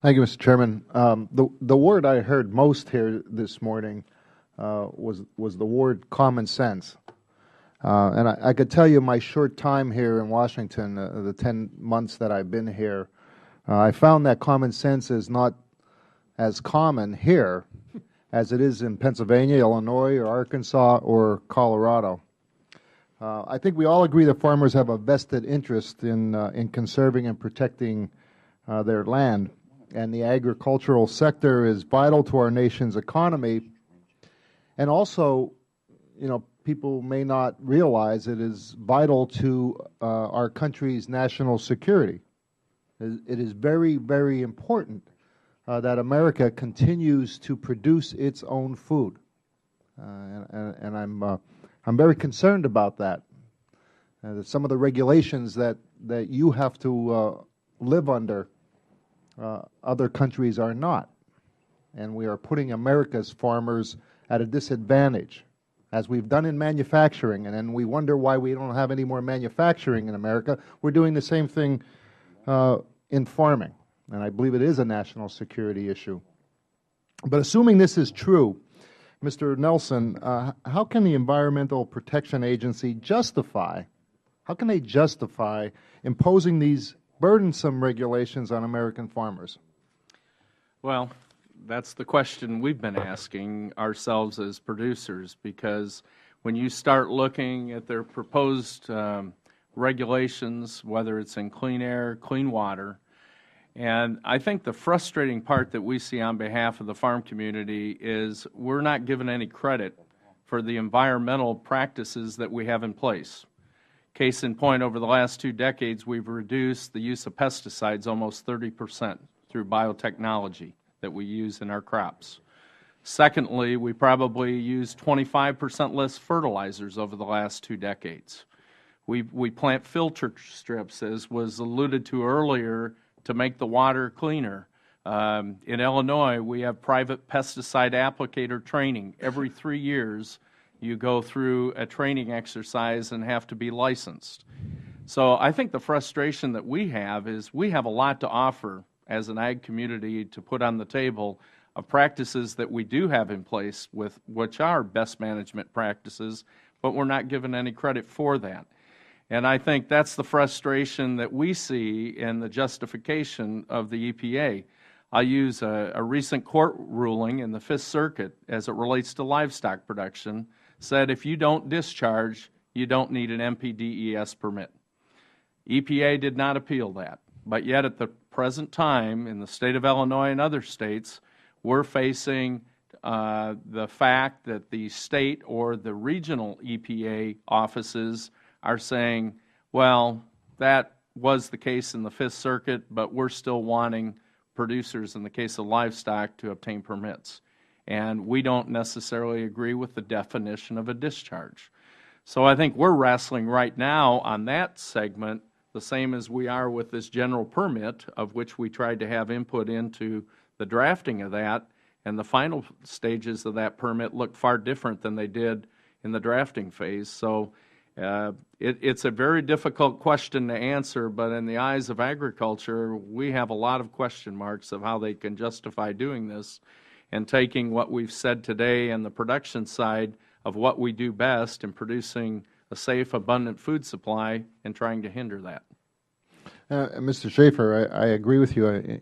Thank you, Mr. Chairman. The word I heard most here this morning was the word common sense. And I could tell you my short time here in Washington, the 10 months that I've been here, I found that common sense is not as common here as it is in Pennsylvania, Illinois, or Arkansas, or Colorado. I think we all agree that farmers have a vested interest in conserving and protecting their land, and the agricultural sector is vital to our nation's economy. And also, people may not realize it is vital to our country's national security. It is very, very important that America continues to produce its own food, and I'm very concerned about that. That some of the regulations that you have to live under, other countries are not, and we are putting America's farmers at a disadvantage, as we've done in manufacturing, and then we wonder why we don't have any more manufacturing in America. We're doing the same thing in farming, and I believe it is a national security issue. But assuming this is true, Mr. Nelson, how can the Environmental Protection Agency justify imposing these burdensome regulations on American farmers? Well, that's the question we've been asking ourselves as producers, because when you start looking at their proposed regulations, whether it's in clean air, clean water, and I think the frustrating part that we see on behalf of the farm community is we're not given any credit for the environmental practices that we have in place. Case in point, over the last 2 decades, we've reduced the use of pesticides almost 30% through biotechnology that we use in our crops. Secondly, we probably use 25% less fertilizers over the last 2 decades. We plant filter strips, as was alluded to earlier, to make the water cleaner. In Illinois, we have private pesticide applicator training. Every 3 years, you go through a training exercise and have to be licensed. So I think the frustration that we have is we have a lot to offer as an ag community to put on the table of practices that we do have in place, with which are best management practices, but we're not given any credit for that. And I think that's the frustration that we see in the justification of the EPA. I'll use a recent court ruling in the Fifth Circuit as it relates to livestock production, said if you don't discharge, you don't need an MPDES permit. EPA did not appeal that, but yet at the present time in the state of Illinois and other states, we're facing the fact that the state or the regional EPA offices are saying, well, that was the case in the Fifth Circuit, but we're still wanting producers in the case of livestock to obtain permits. And we don't necessarily agree with the definition of a discharge. So I think we're wrestling right now on that segment the same as we are with this general permit, of which we tried to have input into the drafting of that, and the final stages of that permit look far different than they did in the drafting phase. So it's a very difficult question to answer, but in the eyes of agriculture, we have a lot of question marks of how they can justify doing this and taking what we've said today and the production side of what we do best in producing a safe, abundant food supply and trying to hinder that. Mr. Schaefer, I agree with you.